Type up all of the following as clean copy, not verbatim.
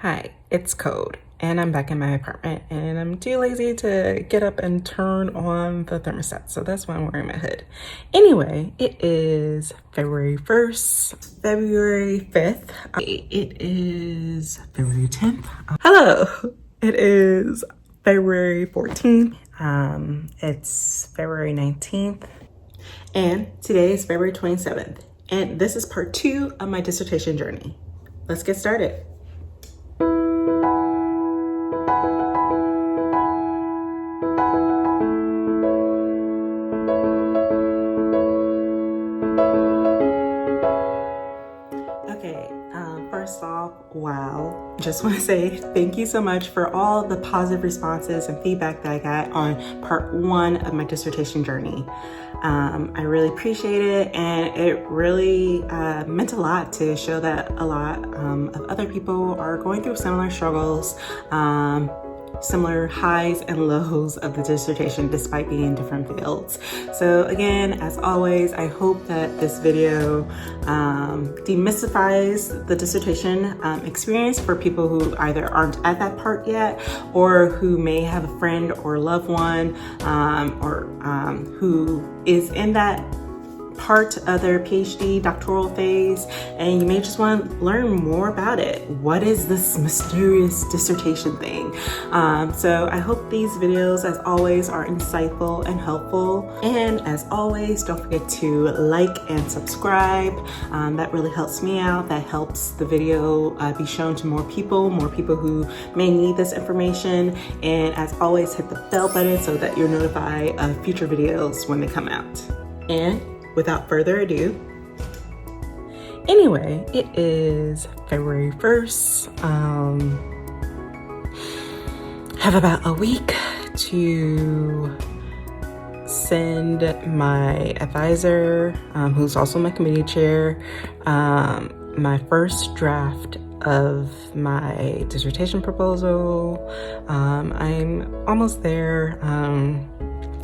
Hi, it's Code, and I'm back in my apartment, and I'm too lazy to get up and turn on the thermostat, so that's why I'm wearing my hood. Anyway, it is February 1st, February 5th, it is February 10th. Hello, it is February 14th, it's February 19th, and today is February 27th, and this is part 2 of my dissertation journey. Let's get started. First off, wow. Just want to say thank you so much for all the positive responses and feedback that I got on part 1 of my dissertation journey. I really appreciate it, and it really meant a lot to show that a lot of other people are going through similar struggles, similar highs and lows of the dissertation despite being in different fields. So again, as always, I hope that this video demystifies the dissertation experience for people who either aren't at that part yet, or who may have a friend or loved one who is in that part of their PhD doctoral phase, and you may just want to learn more about it. What is this mysterious dissertation thing? So I hope these videos, as always, are insightful and helpful. And as always, don't forget to like and subscribe. That really helps me out. That helps the video be shown to more people who may need this information. And as always, hit the bell button so that you're notified of future videos when they come out. And without further ado, anyway, it is February 1st. Have about a week to send my advisor, who's also my committee chair, my first draft of my dissertation proposal. I'm almost there.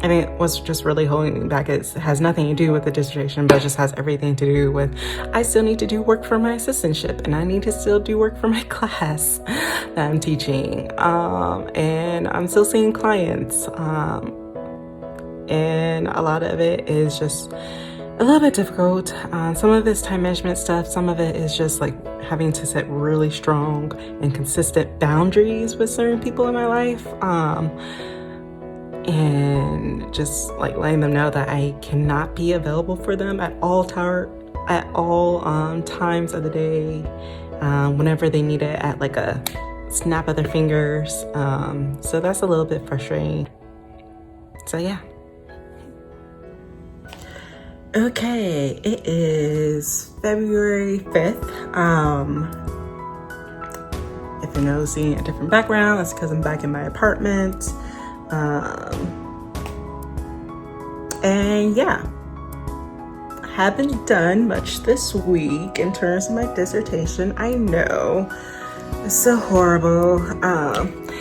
I think what's just really holding me back has nothing to do with the dissertation, but just has everything to do with I still need to do work for my assistantship, and I need to still do work for my class that I'm teaching. And I'm still seeing clients. And a lot of it is just a little bit difficult. Some of it's time management stuff. Some of it is just like having to set really strong and consistent boundaries with certain people in my life. And just like letting them know that I cannot be available for them at all times of the day, whenever they need it at like a snap of their fingers. So that's a little bit frustrating. So yeah. Okay, it is February 5th. If you're noticing a different background, that's because I'm back in my apartment. And yeah, I haven't done much this week in terms of my dissertation. I know, it's so horrible.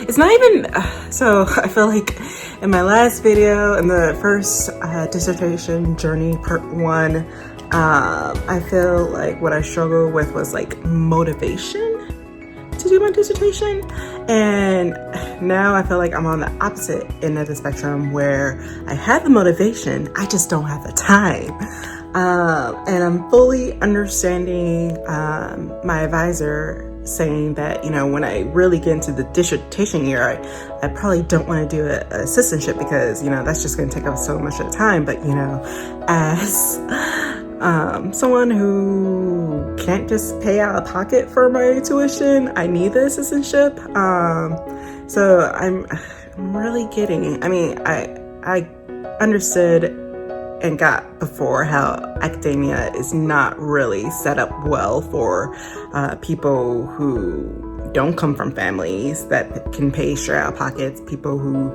It's not even, so I feel like in my last video, in the first dissertation journey, part 1, I feel like what I struggled with was like motivation to do my dissertation, and now I feel like I'm on the opposite end of the spectrum, where I have the motivation, I just don't have the time. And I'm fully understanding my advisor saying that, you know, when I really get into the dissertation year, I probably don't want to do an assistantship, because, you know, that's just going to take up so much of the time. But, you know, as someone who can't just pay out of pocket for my tuition, I need the assistantship. So I'm really getting it. I mean, I understood and got before how academia is not really set up well for people who don't come from families that can pay straight out of pockets, people who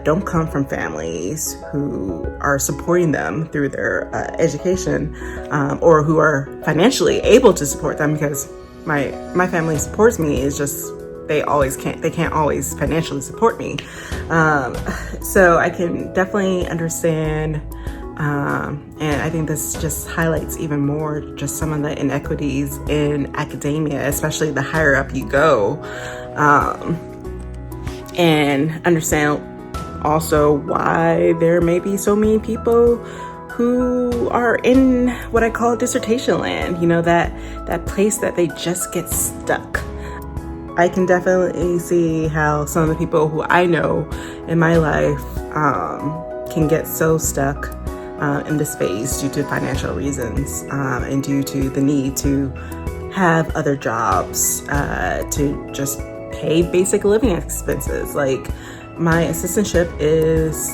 don't come from families who are supporting them through their education, or who are financially able to support them, because my family supports me. It's just they can't always financially support me. So I can definitely understand And I think this just highlights even more just some of the inequities in academia, especially the higher up you go, and understand also why there may be so many people who are in what I call dissertation land, that place that they just get stuck. I can definitely see how some of the people who I know in my life can get so stuck in this phase due to financial reasons and due to the need to have other jobs to just pay basic living expenses. Like, my assistantship is,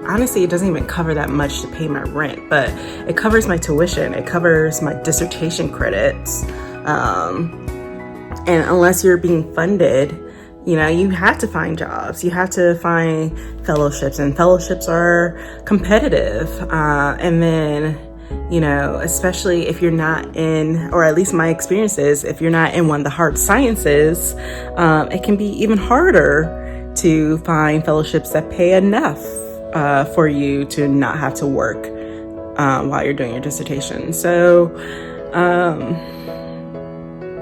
honestly, it doesn't even cover that much to pay my rent, but it covers my tuition, it covers my dissertation credits. And unless you're being funded, you have to find jobs. You have to find fellowships, and fellowships are competitive. And then, especially if you're not in, or at least my experience is, if you're not in one of the hard sciences, it can be even harder to find fellowships that pay enough for you to not have to work while you're doing your dissertation. So,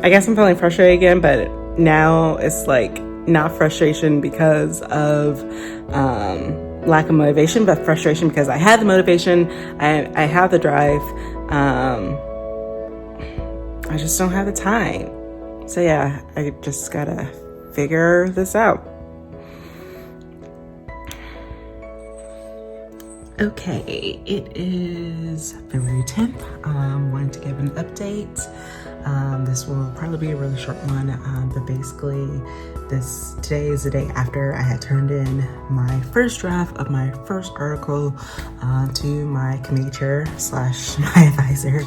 I guess I'm feeling frustrated again, but now it's like not frustration because of lack of motivation, but frustration because I had the motivation, I have the drive, I just don't have the time. So yeah, I just gotta figure this out. Okay, it is February 10th. Wanted to give an update. This will probably be a really short one, but basically today is the day after I had turned in my first draft of my first article to my committee chair / my advisor.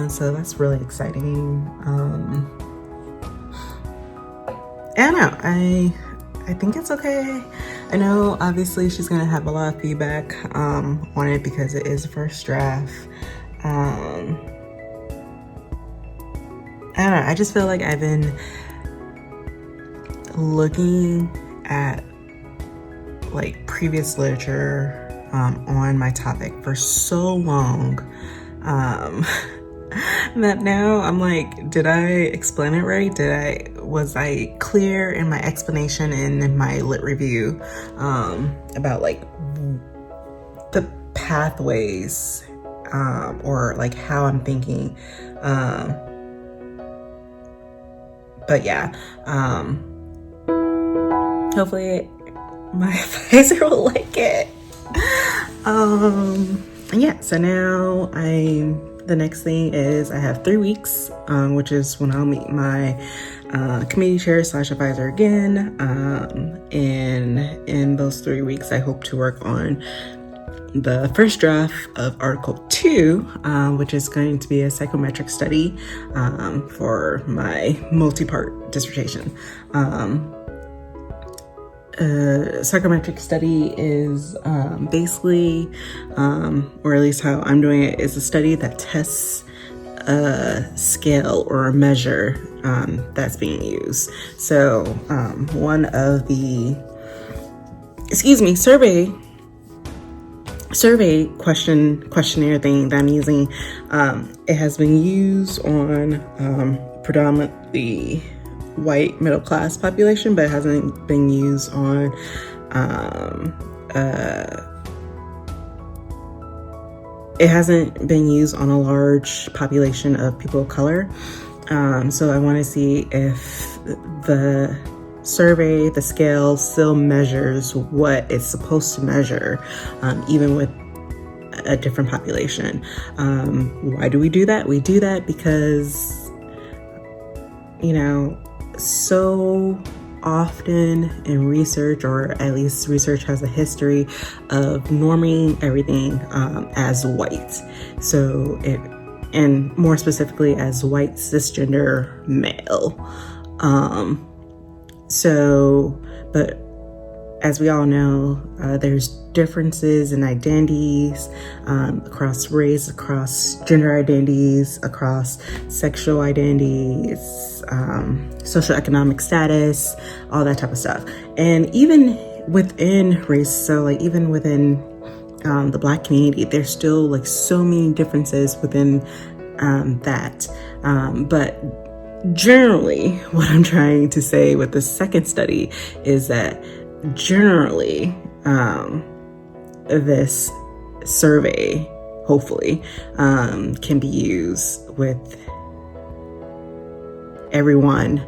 So that's really exciting. I don't know, I think it's okay. I know obviously she's gonna have a lot of feedback on it because it is a first draft. I don't know, I just feel like I've been looking at like previous literature on my topic for so long that now I'm like, did I explain it right? Was I clear in my explanation and in my lit review about like the pathways or like how I'm thinking? But yeah, hopefully my advisor will like it. Yeah, so now the next thing is I have 3 weeks, which is when I'll meet my committee chair / advisor again. And in those 3 weeks, I hope to work on the first draft of Article 2, which is going to be a psychometric study for my multi-part dissertation. Psychometric study is basically, or at least how I'm doing it, is a study that tests a scale or a measure that's being used. So one of the, survey questionnaire thing that I'm using, it has been used on predominantly white middle class population, but it hasn't been used on a large population of people of color. So I want to see if the survey, the scale, still measures what it's supposed to measure, even with a different population. Why do we do that? We do that because, so often in research, or at least research has a history of norming everything as white. So and more specifically as white cisgender male. But as we all know, there's differences in identities across race, across gender identities, across sexual identities, socioeconomic status, all that type of stuff. And even within race, so like even within the Black community. There's still like so many differences within that. But generally, what I'm trying to say with the second study is that generally, this survey, hopefully, can be used with everyone,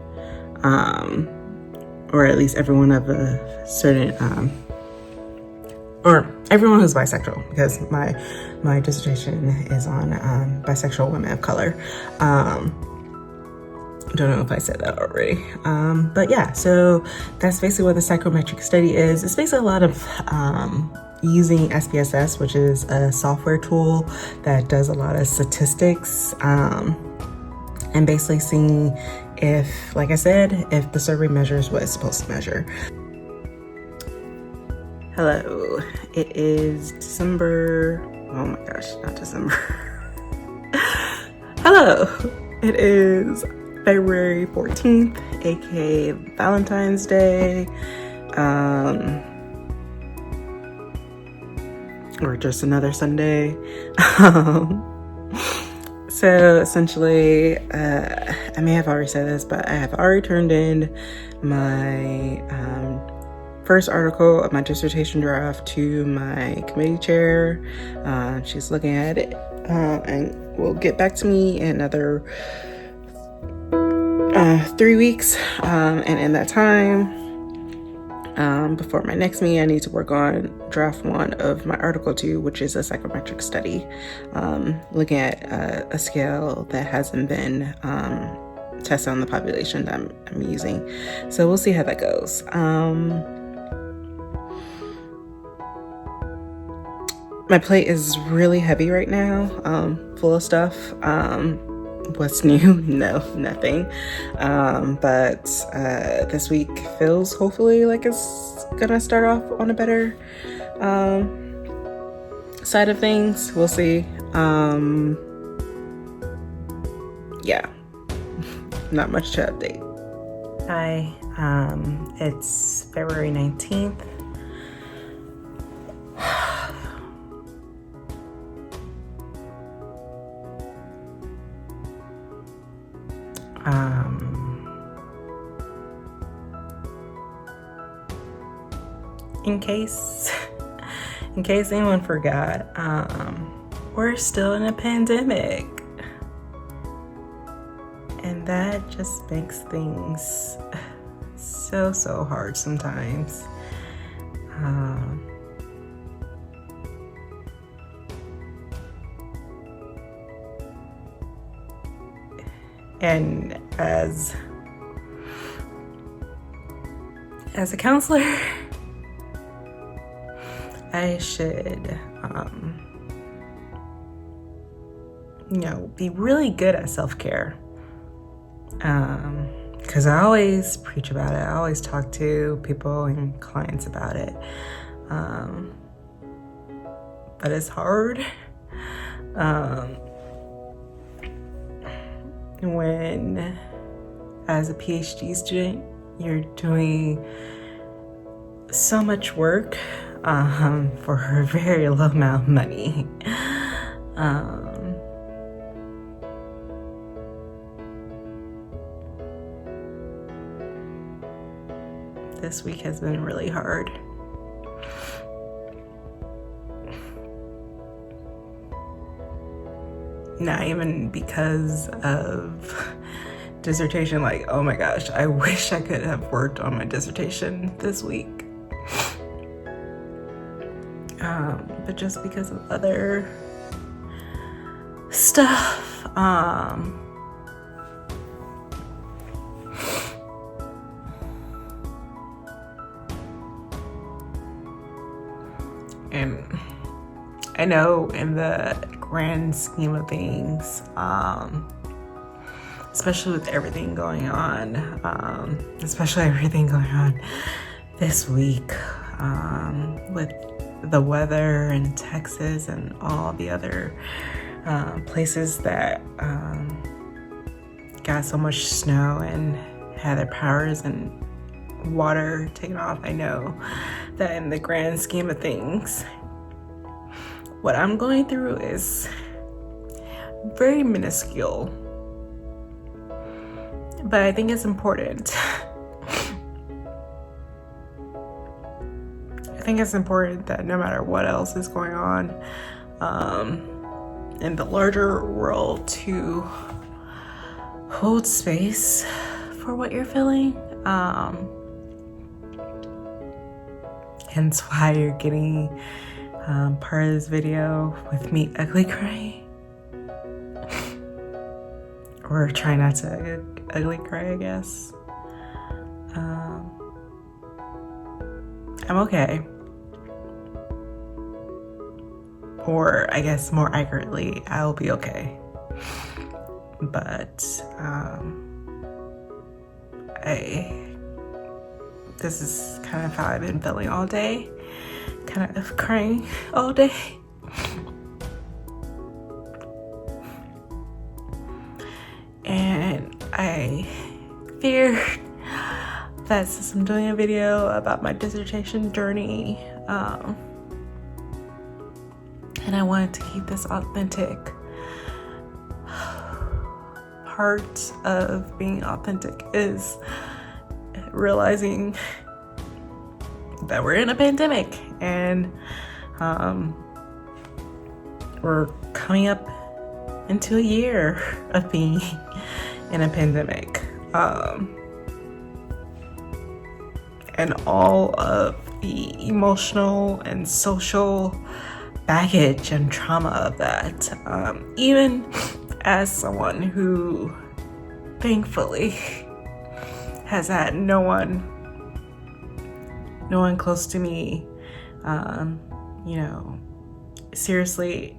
or at least everyone of a certain, or everyone who's bisexual, because my dissertation is on bisexual women of color. Don't know if I said that already. But yeah, so that's basically what the psychometric study is. It's basically a lot of using SPSS, which is a software tool that does a lot of statistics, and basically seeing if, like I said, if the survey measures what it's supposed to measure. Hello, it is December, oh my gosh, not December. Hello, it is February 14th, aka Valentine's Day, or just another Sunday. So essentially, I may have already said this, but I have already turned in my first article of my dissertation draft to my committee chair. She's looking at it and will get back to me in another 3 weeks, and in that time, before my next meeting, I need to work on draft 1 of my article 2, which is a psychometric study, looking at a scale that hasn't been tested on the population that I'm using. So we'll see how that goes. My plate is really heavy right now, full of stuff. What's new? No, nothing. But this week feels hopefully like it's gonna start off on a better side of things. We'll see. Yeah, not much to update. Hi, it's February 19th. In case anyone forgot, we're still in a pandemic, and that just makes things so hard sometimes. And as a counselor, I should, be really good at self-care. Because I always preach about it. I always talk to people and clients about it. But it's hard. When, as a PhD student, you're doing so much work for a very low amount of money. This week has been really hard. Not even because of dissertation, like, oh my gosh, I wish I could have worked on my dissertation this week. But just because of other stuff. And I know in the grand scheme of things, especially with everything going on, this week, with the weather in Texas and all the other places that got so much snow and had their powers and water taken off. I know that in the grand scheme of things, what I'm going through is very minuscule, but I think it's important. I think it's important that no matter what else is going on in the larger world, to hold space for what you're feeling. Hence why you're getting part of this video with me ugly crying. Or try not to ugly cry, I guess. I'm okay. Or I guess more accurately, I'll be okay. But this is kind of how I've been feeling all day. Kind of crying all day. And I feared that since I'm doing a video about my dissertation journey, and I wanted to keep this authentic. Part of being authentic is realizing that we're in a pandemic, and we're coming up into a year of being in a pandemic, and all of the emotional and social baggage and trauma of that. Even as someone who thankfully has had no one close to me, seriously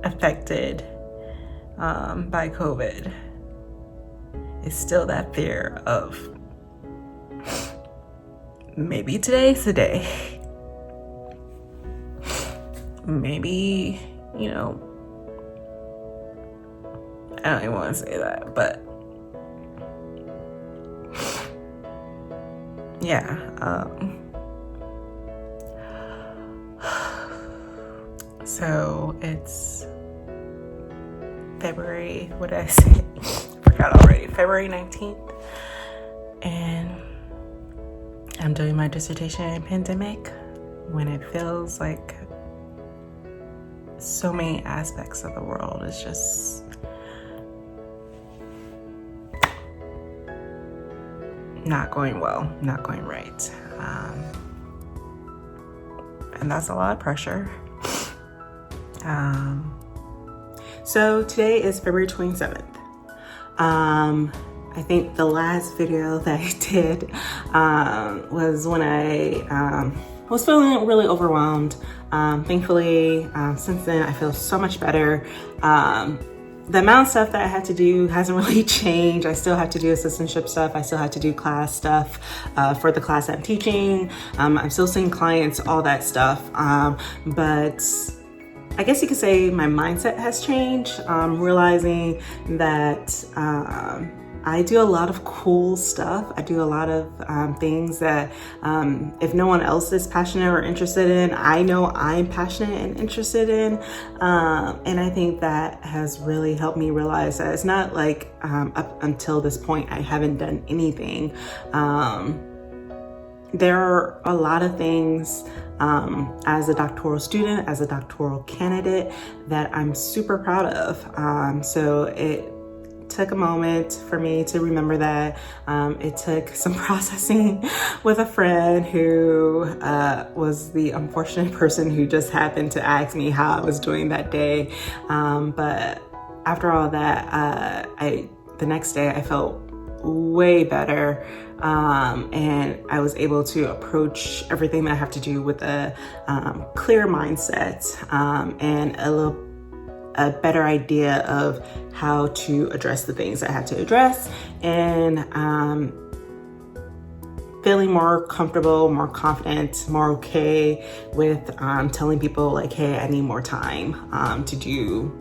affected by COVID, is still that fear of maybe today's the day. Maybe, I don't even want to say that, but yeah. So it's February, what did I say? Forgot already. February 19th. And I'm doing my dissertation in pandemic when it feels like so many aspects of the world is just not going well, not going right. And that's a lot of pressure. So today is February 27th. I think the last video that I did was when I was feeling really overwhelmed. Thankfully, since then I feel so much better. The amount of stuff that I had to do hasn't really changed. I still have to do assistantship stuff. I still have to do class stuff for the class I'm teaching. I'm still seeing clients, all that stuff. But I guess you could say my mindset has changed. Realizing that I do a lot of cool stuff. I do a lot of things that if no one else is passionate or interested in, I know I'm passionate and interested in. And I think that has really helped me realize that it's not like up until this point I haven't done anything. There are a lot of things as a doctoral student, as a doctoral candidate, that I'm super proud of. So it took a moment for me to remember that. It took some processing with a friend who was the unfortunate person who just happened to ask me how I was doing that day. But after all that, the next day I felt way better. And I was able to approach everything that I have to do with a clear mindset and a better idea of how to address the things I had to address, and feeling more comfortable, more confident, more okay with telling people like, hey, I need more time to do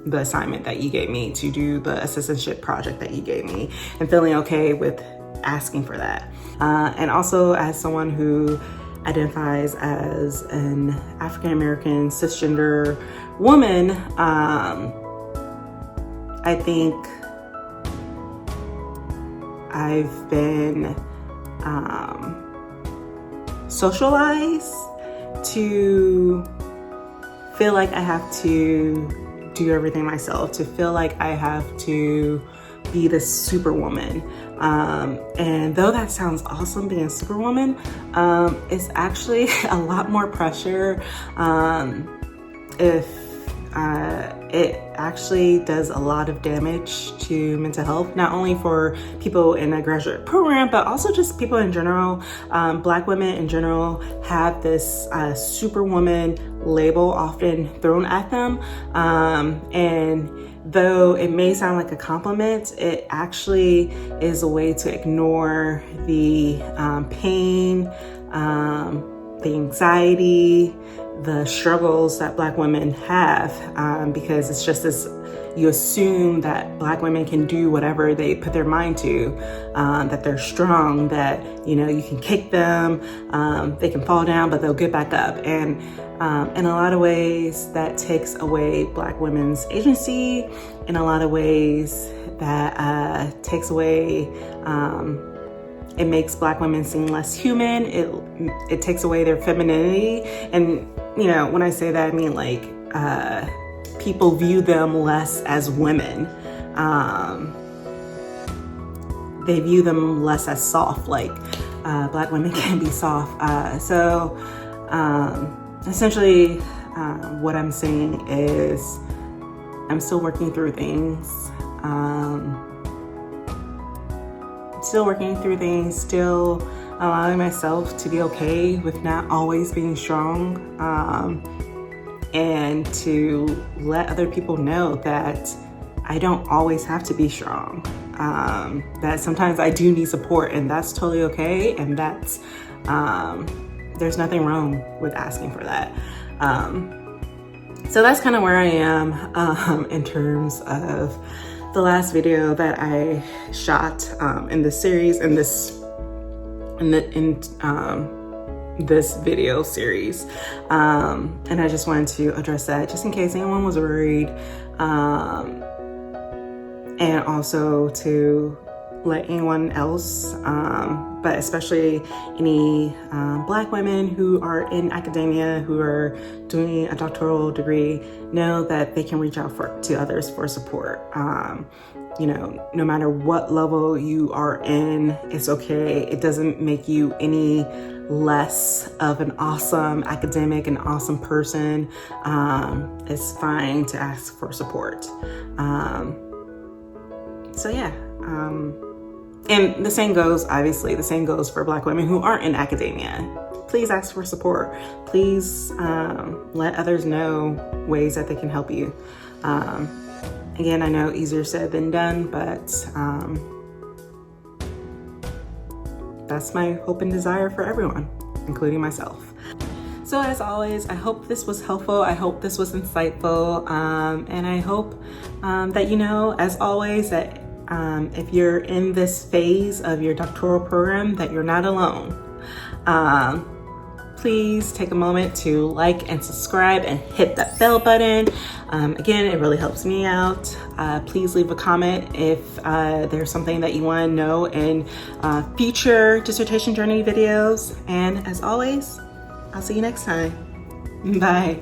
the assignment that you gave me, to do the assistantship project that you gave me, and feeling okay with asking for that. And also as someone who identifies as an African-American cisgender woman, I think I've been socialized to feel like I have to do everything myself, to feel like I have to be this superwoman. And though that sounds awesome, being a superwoman, it's actually a lot more pressure. If it actually does a lot of damage to mental health, not only for people in a graduate program, but also just people in general. Black women in general have this superwoman label often thrown at them. And though it may sound like a compliment, it actually is a way to ignore the pain, the anxiety, the struggles that Black women have, because it's just this, you assume that Black women can do whatever they put their mind to, that they're strong, that, you know, you can kick them, they can fall down, but they'll get back up. And in a lot of ways, that takes away Black women's agency. In a lot of ways, that takes away, it makes Black women seem less human. It takes away their femininity. And, you know, when I say that, I mean like people view them less as women. They view them less as soft, like Black women can be soft. So essentially what I'm saying is I'm still working through things. Still allowing myself to be okay with not always being strong, and to let other people know that I don't always have to be strong, that sometimes I do need support, and that's totally okay, and that's there's nothing wrong with asking for that. So that's kind of where I am in terms of the last video that I shot in this series, in this video series, and I just wanted to address that just in case anyone was worried, and also to let anyone else, but especially any Black women who are in academia, who are doing a doctoral degree, know that they can reach out to others for support. You know, no matter what level you are in, it's okay. It doesn't make you any less of an awesome academic, an awesome person. It's fine to ask for support. So yeah. And the same goes, obviously, the same goes for Black women who aren't in academia. Please ask for support. Please let others know ways that they can help you. Again, I know easier said than done, but that's my hope and desire for everyone, including myself. So as always, I hope this was helpful. I hope this was insightful. And I hope that, you know, as always, that if you're in this phase of your doctoral program, that you're not alone. Please take a moment to like and subscribe and hit that bell button. Again, it really helps me out. Please leave a comment if there's something that you want to know in future dissertation journey videos. And as always, I'll see you next time. Bye.